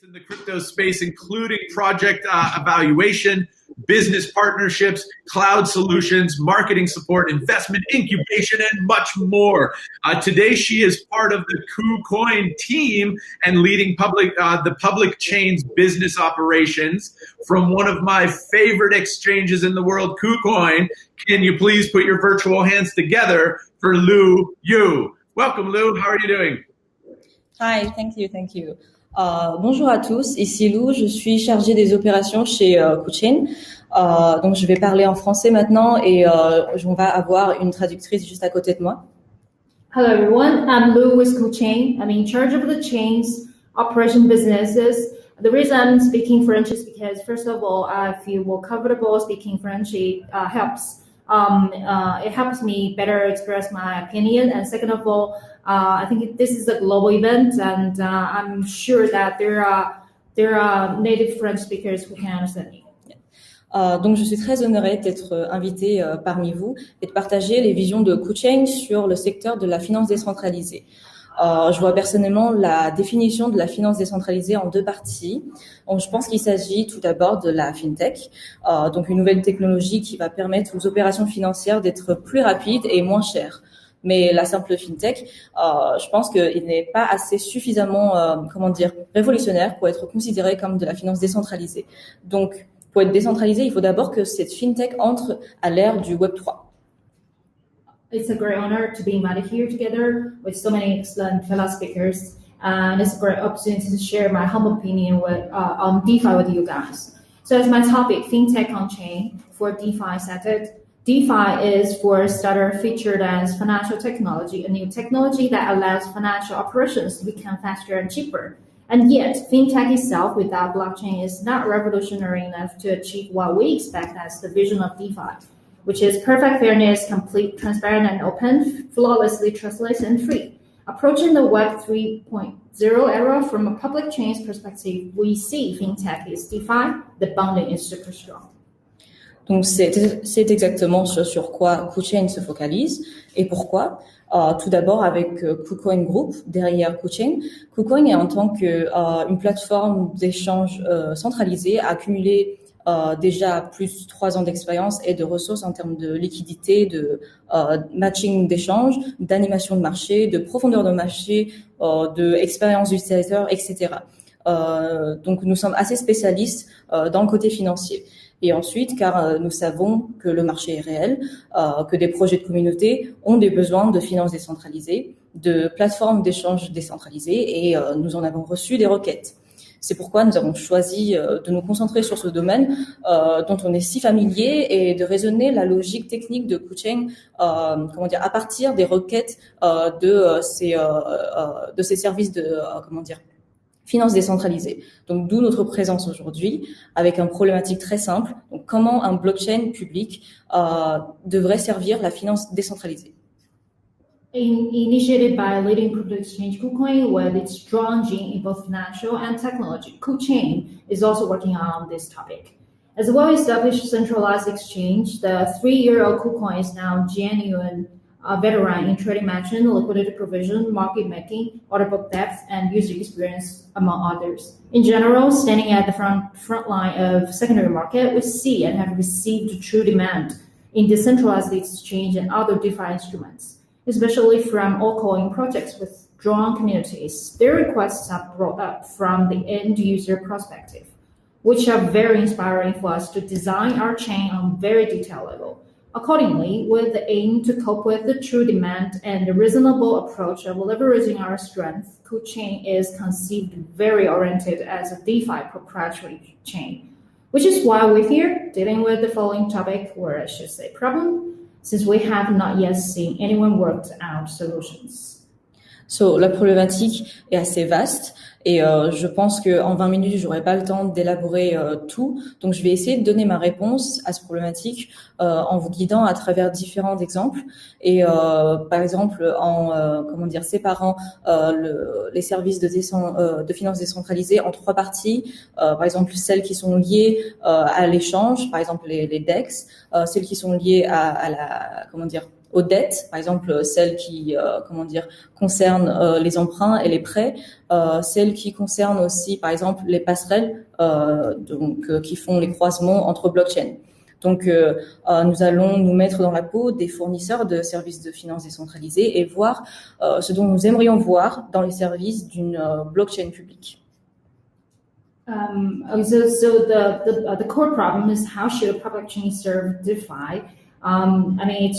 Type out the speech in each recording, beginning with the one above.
in the crypto space, including project evaluation, business partnerships, cloud solutions, marketing support, investment incubation, and much more. Today, she is part of the KuCoin team and leading the public chain's business operations from one of my favorite exchanges in the world, KuCoin. Can you please put your virtual hands together for Lu Yu? Welcome, Lu. How are you doing? Hi, thank you. Bonjour à tous, ici Lou, je suis chargée des opérations chez KuCoin. Donc je vais parler en français maintenant et on va avoir une traductrice juste à côté de moi. Hello everyone, I'm Lou with KuCoin. I'm in charge of the chain's operation businesses. The reason I'm speaking French is because, first of all, I feel more comfortable speaking French. It helps me better express my opinion. And second of all, I think this is a global event, and I'm sure that there are native French speakers who can understand me. Donc, je suis très honorée d'être invitée parmi vous et de partager les visions de KuCoin sur le secteur de la finance décentralisée. Je vois personnellement la définition de la finance décentralisée en deux parties. Donc, je pense qu'il s'agit tout d'abord de la fintech, donc une nouvelle technologie qui va permettre aux opérations financières d'être plus rapides et moins chères. Mais la simple fintech, je pense qu'il n'est pas assez suffisamment, révolutionnaire pour être considéré comme de la finance décentralisée. Donc, pour être décentralisé, il faut d'abord que cette fintech entre à l'ère du Web 3. It's a great honor to be invited here together with so many excellent fellow speakers, and it's a great opportunity to share my humble opinion on DeFi with you guys. So as my topic, FinTech on Chain for DeFi started. DeFi is for starter featured as financial technology, a new technology that allows financial operations to become faster and cheaper. And yet, FinTech itself without blockchain is not revolutionary enough to achieve what we expect as the vision of DeFi, which is perfect fairness, complete, transparent, and open, flawlessly trustless, and free. Approaching the Web 3.0 era from a public chain's perspective, we see FinTech is DeFi, the bonding is super strong. Donc, c'est exactement ce sur quoi KuCoin se focalise. Et pourquoi? Tout d'abord avec KuCoin Group, derrière KuCoin. KuCoin est en tant qu'une plateforme d'échange centralisée, a accumulé déjà plus de 3 ans d'expérience et de ressources en termes de liquidité, de matching d'échange, d'animation de marché, de profondeur de marché, de expérience d'utilisateur, etc. Donc, nous sommes assez spécialistes dans le côté financier. Et ensuite, car nous savons que le marché est réel, que des projets de communauté ont des besoins de finances décentralisées, de plateformes d'échange décentralisées, et nous en avons reçu des requêtes. C'est pourquoi nous avons choisi de nous concentrer sur ce domaine dont on est si familier et de raisonner la logique technique de KuCoin, à partir des requêtes de ces services de finance décentralisée. Donc, d'où notre présence aujourd'hui avec une problématique très simple. Donc, comment un blockchain public devrait servir la finance décentralisée. Initiated by a leading crypto exchange, KuCoin, with its strong gene in both financial and technology, KuCoin is also working on this topic. As a well-established centralized exchange, the 3-year-old KuCoin is now genuine veteran in trading matching, liquidity provision, market making, order book depth, and user experience, among others. In general, standing at the front line of secondary market, we see and have received true demand in decentralized exchange and other DeFi instruments, especially from altcoin projects with strong communities. Their requests are brought up from the end user perspective, which are very inspiring for us to design our chain on very detailed level. Accordingly, with the aim to cope with the true demand and the reasonable approach of leveraging our strength, KuCoin is conceived very oriented as a DeFi proprietary chain, which is why we're here dealing with the following topic, or I should say problem, since we have not yet seen anyone work out solutions. So, la problématique est assez vaste et je pense qu'en 20 minutes, j'aurai pas le temps d'élaborer tout. Donc, je vais essayer de donner ma réponse à cette problématique en vous guidant à travers différents exemples et par exemple en séparant les services de finances décentralisées en 3 parties. Par exemple, celles qui sont liées à l'échange, par exemple les DEX, celles qui sont liées aux dettes, par exemple celles qui concernent les emprunts et les prêts, celles qui concernent aussi par exemple les passerelles qui font les croisements entre blockchains. Donc, nous allons nous mettre dans la peau des fournisseurs de services de finances décentralisés et voir ce dont nous aimerions voir dans les services d'une blockchain publique. So the core problem is how should a public chain serve DeFi? I mean,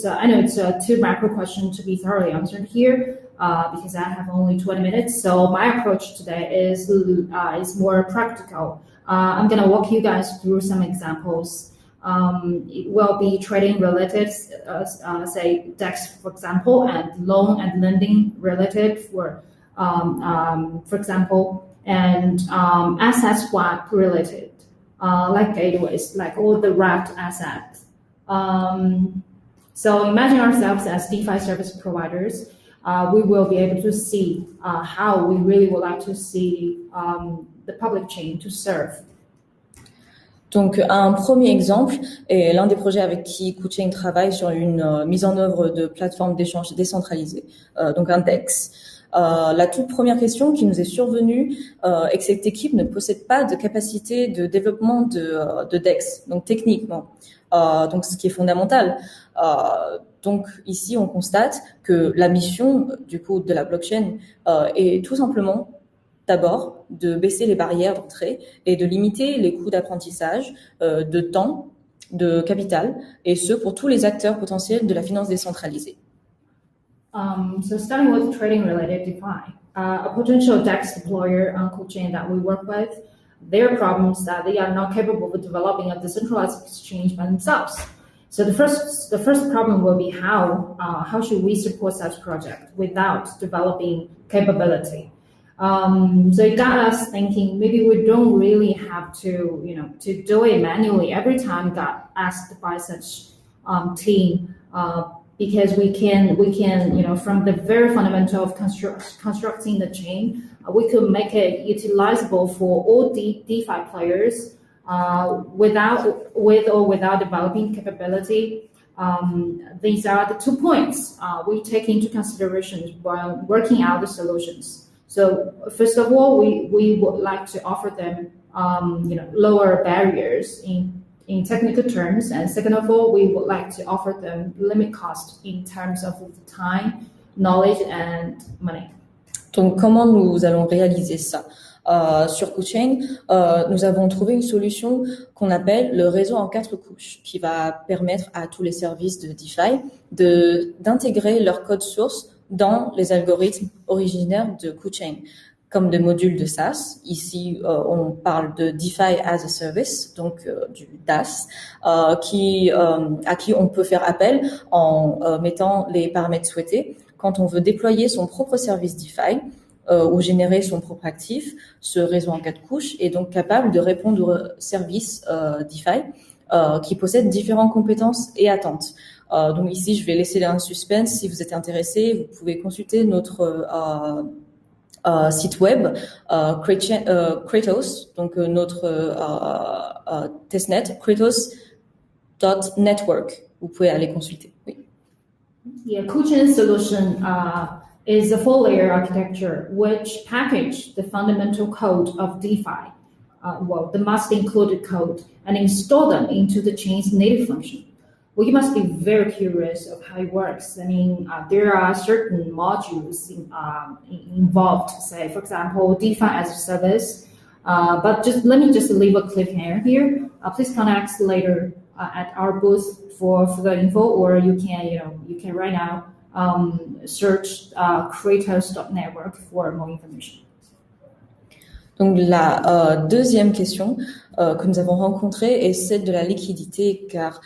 I know it's a too macro question to be thoroughly answered here because I have only 20 minutes. So my approach today is more practical. I'm gonna walk you guys through some examples. It will be trading related, say DEX, for example, and loan and lending related for example, and asset swap related, like gateways, like all the wrapped assets. So imagine ourselves as DeFi service providers. We will be able to see how we really would like to see the public chain to serve. Donc, un premier exemple est l'un des projets avec qui KuChain travaille sur une mise en œuvre de plateforme d'échange décentralisée, donc un DEX. La toute première question qui nous est survenue est que cette équipe ne possède pas de capacité de développement de DEX, donc techniquement, donc ce qui est fondamental. Donc ici, on constate que la mission du coup de la blockchain est tout simplement d'abord de baisser les barrières d'entrée et de limiter les coûts d'apprentissage, de temps, de capital, et ce pour tous les acteurs potentiels de la finance décentralisée. So starting with trading related DeFi, a potential DEX deployer on KuChain that we work with, their problem is that they are not capable of developing a decentralized exchange by themselves. So the first problem will be how should we support such project without developing capability? So it got us thinking maybe we don't really have to do it manually every time we got asked by such team. Because we can, from the very fundamental of constructing the chain, we could make it utilizable for all DeFi players with or without developing capability. These are the 2 points we take into consideration while working out the solutions. So first of all, we would like to offer them, lower barriers in technical terms, and second of all, we would like to offer them limit cost in terms of time, knowledge, and money. Donc, comment nous allons réaliser ça? Sur KuChain, nous avons trouvé une solution qu'on appelle le réseau en 4 couches, qui va permettre à tous les services de DeFi d'intégrer leur code source dans les algorithmes originaires de KuChain, comme des modules de SaaS. Ici, on parle de DeFi as a Service, donc du DaaS, à qui on peut faire appel en mettant les paramètres souhaités. Quand on veut déployer son propre service DeFi ou générer son propre actif, ce réseau en 4 couches est donc capable de répondre aux services DeFi qui possèdent différentes compétences et attentes. Donc ici, je vais laisser un suspense. Si vous êtes intéressé, vous pouvez consulter notre site web Kratos, donc notre testnet kratos.network. Vous pouvez aller consulter. Oui. Yeah, KuChain's solution is a full layer architecture which package the fundamental code of DeFi, the must included code, and install them into the chain's native function. Well, you must be very curious of how it works. I mean, there are certain modules involved, say, for example, DeFi as a service. But let me leave a cliffhanger here. Please connect later at our booth for the info, or you can right now search kratos.network for more information. Donc la deuxième question que nous avons rencontrée est celle de la liquidité, car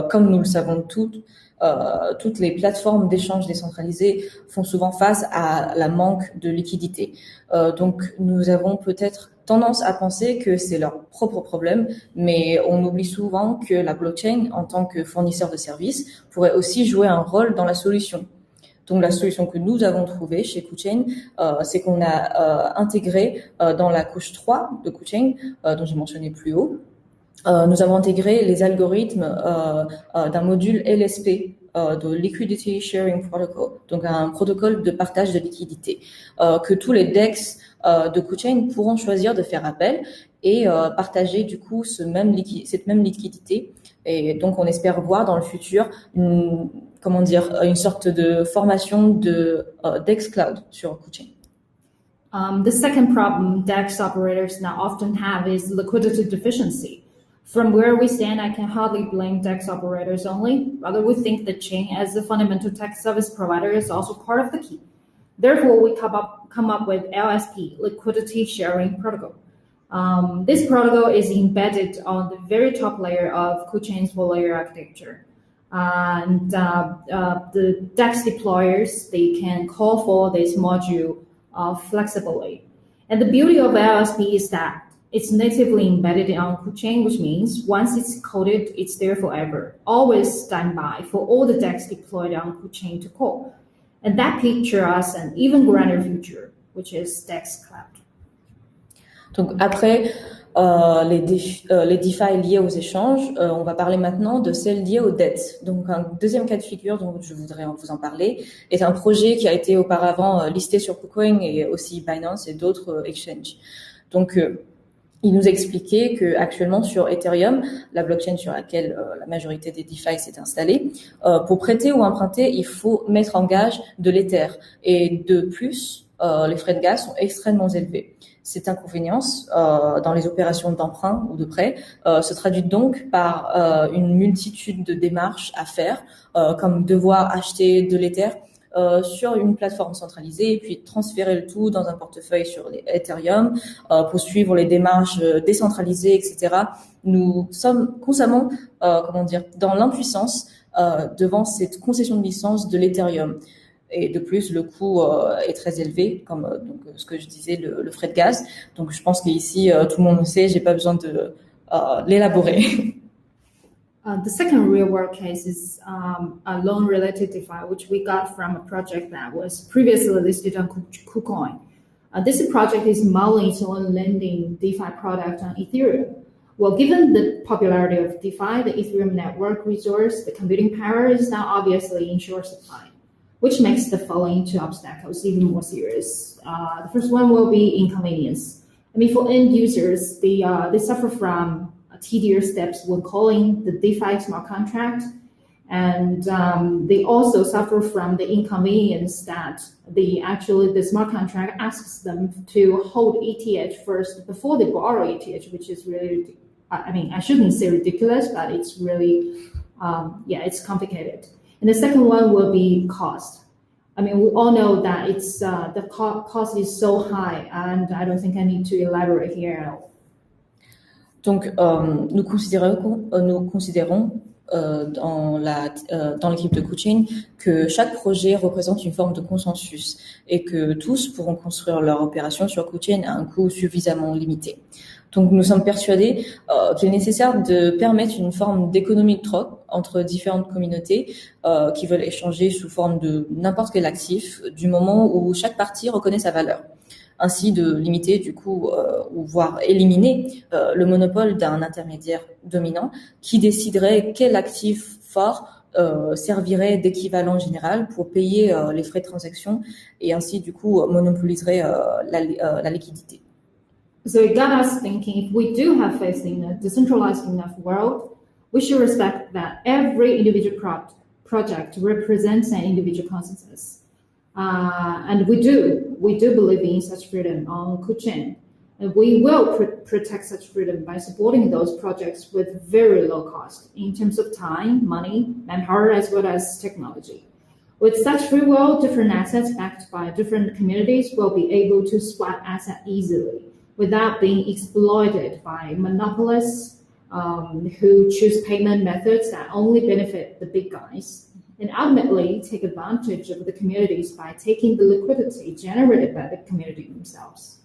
comme nous le savons toutes les plateformes d'échange décentralisées font souvent face à la manque de liquidité. Donc nous avons peut-être tendance à penser que c'est leur propre problème, mais on oublie souvent que la blockchain, en tant que fournisseur de services, pourrait aussi jouer un rôle dans la solution. Donc la solution que nous avons trouvée chez KuChain, c'est qu'on a intégré dans la couche 3 de KuChain, dont j'ai mentionné plus haut, nous avons intégré les algorithmes d'un module LSP de Liquidity Sharing Protocol, donc un protocole de partage de liquidité, que tous les DEX de KuCoin pourront choisir de faire appel et partager du coup cette même liquidité. Et donc on espère voir dans le futur une sorte de formation de DEX Cloud sur KuCoin. The second problem DEX operators now often have is liquidity deficiency. From where we stand, I can hardly blame DEX operators only. Rather, we think the chain as a fundamental tech service provider is also part of the key. Therefore, we come up with LSP, Liquidity Sharing Protocol. This protocol is embedded on the very top layer of KuCoin's four-layer architecture. And the DEX deployers, they can call for this module flexibly. And the beauty of LSP is that it's natively embedded on KuCoin, which means once it's coded, it's there forever, always standby for all the DEX deployed on KuCoin to call. And that pictures us an even grander future, which is DEX Cloud. Donc après les DeFi liés aux échanges, on va parler maintenant de celles liées aux dettes. Donc un deuxième cas de figure dont je voudrais vous en parler est un projet qui a été auparavant listé sur KuCoin et aussi Binance et d'autres exchanges. Donc il nous expliquait que actuellement sur Ethereum, la blockchain sur laquelle la majorité des DeFi s'est installée, pour prêter ou emprunter, il faut mettre en gage de l'Ether. Et de plus, les frais de gaz sont extrêmement élevés. Cet inconvénient dans les opérations d'emprunt ou de prêt se traduit donc par une multitude de démarches à faire, comme devoir acheter de l'Ether sur une plateforme centralisée et puis transférer le tout dans un portefeuille sur les Ethereum pour suivre les démarches décentralisées, etc. Nous sommes constamment, dans l'impuissance devant cette concession de licence de l'Ethereum. Et de plus, le coût est très élevé, comme donc ce que je disais, le frais de gaz. Donc, je pense qu'ici, tout le monde le sait, j'ai pas besoin de l'élaborer. The second real-world case is a loan-related DeFi, which we got from a project that was previously listed on KuCoin. This project is modeling its own lending DeFi product on Ethereum. Well, given the popularity of DeFi, the Ethereum network resource, the computing power is now obviously in short supply, which makes the following two obstacles even more serious. The first one will be inconvenience. I mean, for end users, they suffer from tedious steps when calling the DeFi smart contract, and they also suffer from the inconvenience that the smart contract asks them to hold ETH first before they borrow ETH, which is really, I shouldn't say ridiculous, but it's really, it's complicated. And the second one will be cost. I mean, we all know that it's the cost is so high, and I don't think I need to elaborate here at all. Donc, nous considérons dans l'équipe de KuCoin que chaque projet représente une forme de consensus et que tous pourront construire leur opération sur KuCoin à un coût suffisamment limité. Donc, nous sommes persuadés qu'il est nécessaire de permettre une forme d'économie de troc entre différentes communautés qui veulent échanger sous forme de n'importe quel actif du moment où chaque partie reconnaît sa valeur. Ainsi de limiter du coup ou voire éliminer le monopole d'un intermédiaire dominant qui déciderait quel actif fort servirait d'équivalent général pour payer les frais de transaction et ainsi du coup monopoliserait la liquidité. So it got us thinking, if we do have faith in a decentralized enough world, we should respect that every individual project represents an individual consensus. And we do believe in such freedom on KuCoin. And we will protect such freedom by supporting those projects with very low cost in terms of time, money, manpower, as well as technology. With such free will, different assets backed by different communities will be able to swap assets easily without being exploited by monopolists who choose payment methods that only benefit the big guys, and ultimately take advantage of the communities by taking the liquidity generated by the community themselves.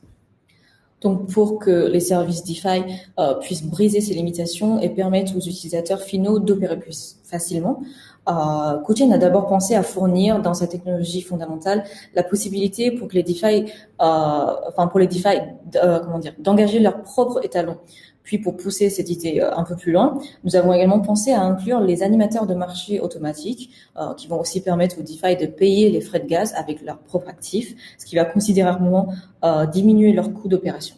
Donc, pour que les services DeFi puissent briser ces limitations et permettre aux utilisateurs finaux d'opérer plus facilement, KuCoin a d'abord pensé à fournir dans sa technologie fondamentale la possibilité pour que les DeFi, d'engager leur propre étalon, Puis pour pousser cette idée un peu plus loin, nous avons également pensé à inclure les animateurs de marché automatiques qui vont aussi permettre aux DeFi de payer les frais de gaz avec leurs propres actifs, ce qui va considérablement diminuer leurs coûts d'opération.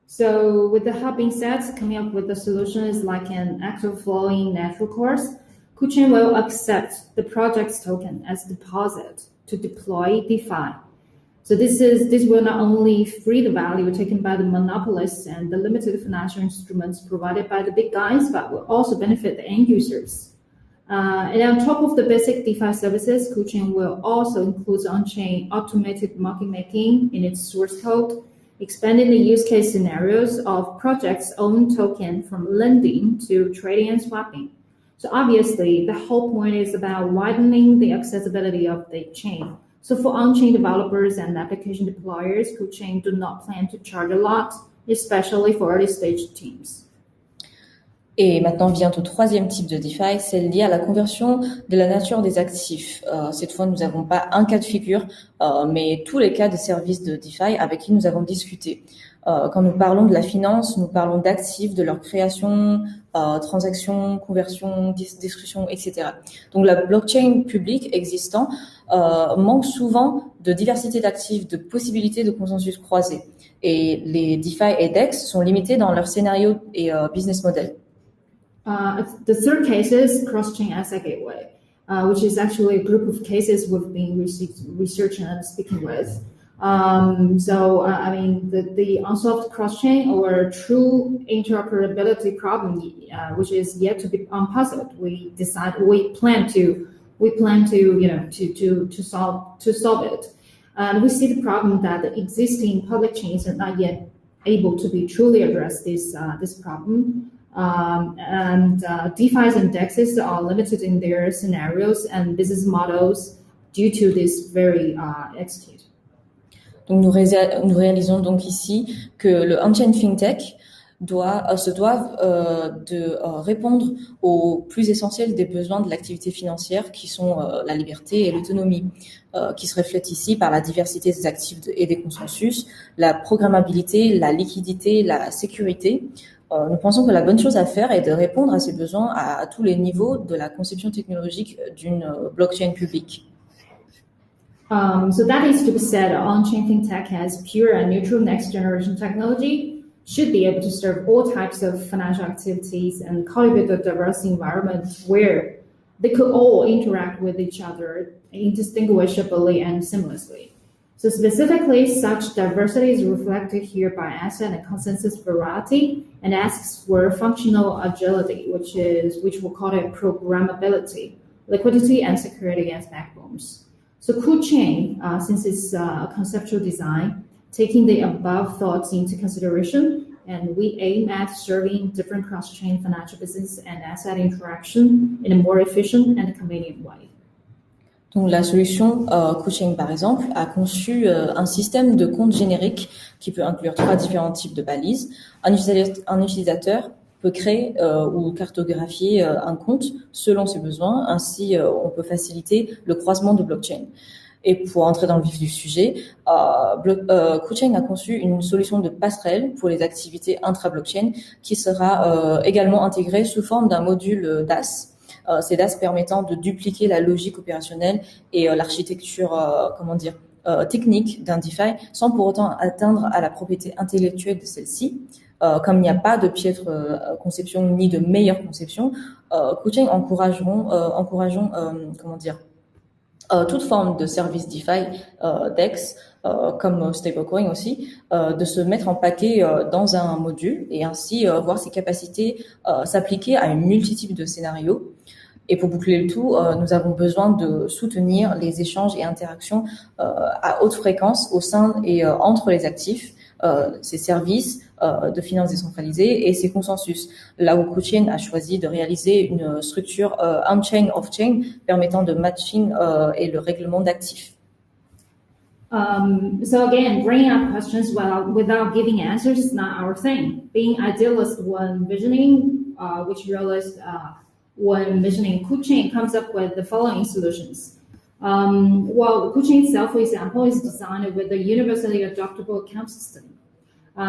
So with the hub being said, coming up with the solution is like an active flowing natural course. KuChain will accept the project's token as deposit to deploy DeFi. So this will not only free the value taken by the monopolists and the limited financial instruments provided by the big guys, but will also benefit the end users. And on top of the basic DeFi services, KuChain will also include on-chain automated market making in its source code, expanding the use case scenarios of projects' own token from lending to trading and swapping. So obviously, the whole point is about widening the accessibility of the chain. So for on-chain developers and application deployers, KuChain do not plan to charge a lot, especially for early-stage teams. Et maintenant vient au troisième type de DeFi, celle liée à la conversion de la nature des actifs. Cette fois, nous n'avons pas un cas de figure, mais tous les cas de services de DeFi avec qui nous avons discuté. Quand nous parlons de la finance, nous parlons d'actifs, de leur création, transaction, conversion, discussion, etc. Donc la blockchain publique existant manque souvent de diversité d'actifs, de possibilités de consensus croisés. Et les DeFi et DEX sont limités dans leur scénario et business model. The third case is cross-chain asset gateway, which is actually a group of cases we've been researching and speaking with. I mean, the unsolved cross-chain or true interoperability problem, which is yet to be unpuzzled. We plan to solve it. And we see the problem that the existing public chains are not yet able to be truly address this problem. DeFi's and DEXs are limited in their scenarios and business models due to this very attitude. Donc nous réalisons donc ici que le on-chain fintech se doivent de répondre aux plus essentiels des besoins de l'activité financière qui sont la liberté et l'autonomie, qui se reflètent ici par la diversité des actifs et des consensus, la programmabilité, la liquidité, la sécurité. Nous pensons que la bonne chose à faire est de répondre à ces besoins à tous les niveaux de la conception technologique d'une blockchain publique. So that is to be said, on-chain fintech has pure and neutral next-generation technology, should be able to serve all types of financial activities and cultivate a diverse environment where they could all interact with each other indistinguishably and seamlessly. So specifically, such diversity is reflected here by asset and consensus variety and asks for functional agility, which we'll call it programmability, liquidity, and security as backbones. So KuChain, since it's conceptual design, taking the above thoughts into consideration, and we aim at serving different cross-chain financial business and asset interaction in a more efficient and convenient way. Donc la solution KuChain par exemple a conçu un système de compte générique qui peut inclure 3 différents types de balises. Un utilisateur peut créer ou cartographier un compte selon ses besoins. Ainsi, on peut faciliter le croisement de blockchain. Et pour entrer dans le vif du sujet, KuChain a conçu une solution de passerelle pour les activités intra-blockchain qui sera également intégrée sous forme d'un module DAS. Ces DAS permettant de dupliquer la logique opérationnelle et l'architecture, technique d'un DeFi sans pour autant atteindre à la propriété intellectuelle de celle-ci. Comme il n'y a pas de piètre conception ni de meilleure conception, KuChain encourageons toute forme de service DeFi, DEX, comme stablecoin aussi, de se mettre en paquet dans un module et ainsi voir ses capacités s'appliquer à une multitude de scénarios. Et pour boucler le tout, nous avons besoin de soutenir les échanges et interactions à haute fréquence au sein et entre les actifs, ces services de finances décentralisées et ces consensus. Là où KuChain a choisi de réaliser une structure on-chain, off-chain permettant de matching et le règlement d'actifs. So again, bringing up questions without giving answers is not our thing. Being idealist when visioning, which realist when envisioning KuChain comes up with the following solutions. KuChain itself, for example, is designed with a universally adoptable account system.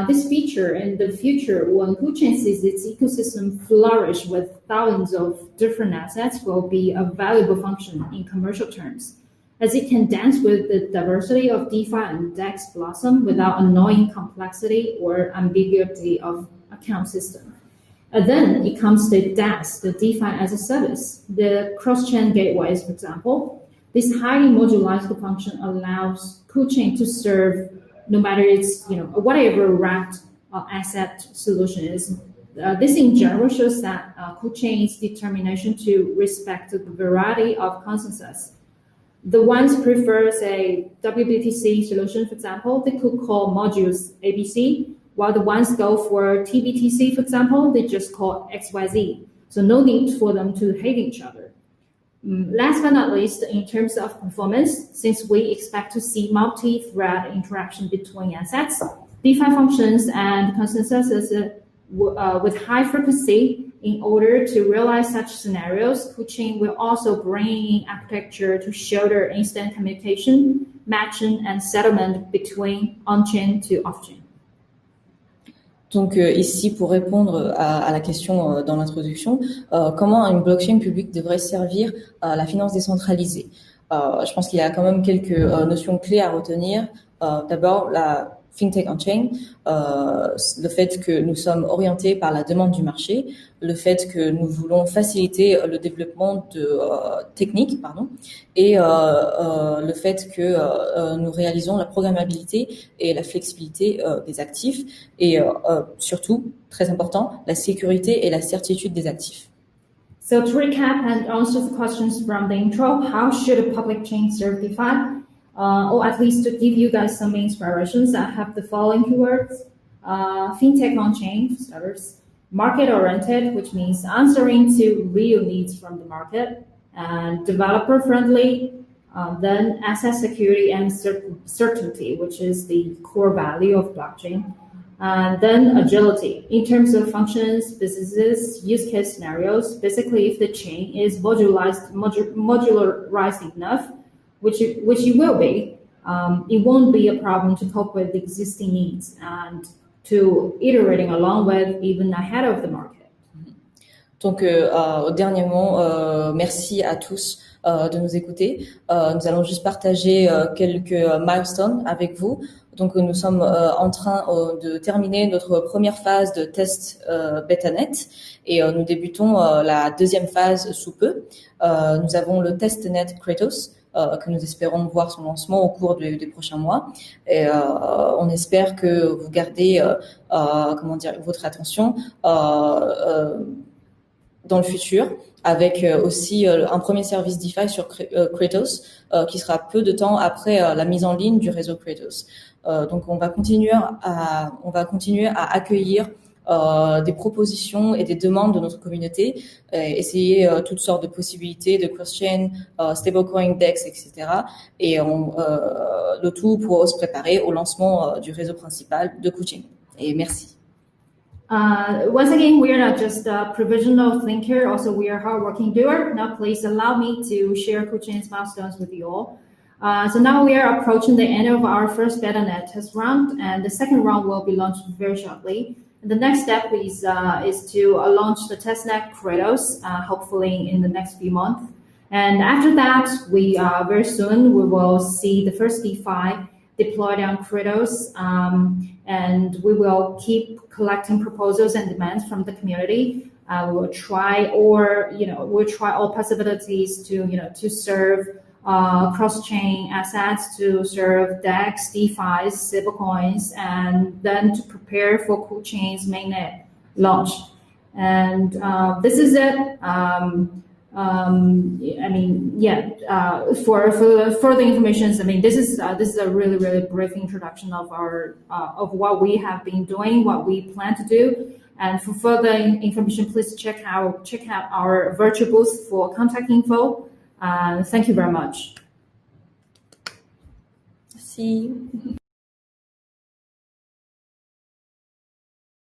This feature in the future, when KuChain sees its ecosystem flourish with thousands of different assets, will be a valuable function in commercial terms, as it can dance with the diversity of DeFi and DEX blossom without annoying complexity or ambiguity of account system. And then it comes the DAS, the DeFi as a service, the cross-chain gateways, for example. This highly modularized function allows KuChain to serve no matter it's whatever wrapped asset solution is. This in general shows that KuChain's determination to respect the variety of consensus. The ones prefer, say, WBTC solution, for example, they could call modules ABC, while the ones go for TBTC, for example, they just call XYZ. So no need for them to hate each other. Last but not least, in terms of performance, since we expect to see multi-thread interaction between assets, DeFi functions and consensuses with high frequency, in order to realize such scenarios, KuChain will also bring in architecture to shoulder instant communication, matching, and settlement between on-chain to off-chain. Donc ici, pour répondre à la question dans l'introduction, comment une blockchain publique devrait servir à la finance décentralisée? Je pense qu'il y a quand même quelques notions clés à retenir. D'abord, la FinTech on-chain, le fait que nous sommes orientés par la demande du marché, le fait que nous voulons faciliter le développement de techniques, et le fait que nous réalisons la programmabilité et la flexibilité des actifs, et surtout, très important, la sécurité et la certitude des actifs. So to recap and answer the questions from the intro, how should a public chain serve DeFi? Or at least to give you guys some inspirations, I have the following keywords. FinTech on-chain, for starters. Market-oriented, which means answering to real needs from the market. And developer-friendly, then asset security and certainty, which is the core value of blockchain. And then agility, in terms of functions, businesses, use case scenarios. Basically, if the chain is modularized enough, which it will be, it won't be a problem to cope with existing needs and to iterating along with, even ahead of the market. Donc, dernièrement, merci à tous de nous écouter. Nous allons juste partager quelques milestones avec vous. Donc, nous sommes en train de terminer notre première phase de test BetaNet et nous débutons la deuxième phase sous peu. Nous avons le testnet Kratos, que nous espérons voir son lancement au cours des prochains mois. Et on espère que vous gardez votre attention dans le futur, avec aussi un premier service DeFi sur Kratos qui sera peu de temps après la mise en ligne du réseau Kratos. Donc on va continuer à accueillir des propositions et des demandes de notre communauté, essayer toutes sortes de possibilités de cross-chain, stablecoin, DEX, etc. Et le tout pour se préparer au lancement du réseau principal de KuChain. Et merci. Once again, we are not just a provisional thinker, also we are a hardworking doer. Now please allow me to share KuChain's milestones with you all. So now we are approaching the end of our first BetaNet test round, and the second round will be launched very shortly. And the next step is to launch the testnet Kratos, hopefully in the next few months. And after that, very soon we will see the first DeFi deployed on Kratos, and we will keep collecting proposals and demands from the community. We'll try all possibilities to serve cross-chain assets, to serve DEX, DeFi, stablecoins, and then to prepare for KuChain's mainnet launch. And this is it. For further information, this is a really, really brief introduction of of what we have been doing, what we plan to do. And for further information, please check out our virtual booth for contact info. Thank you very much. Merci.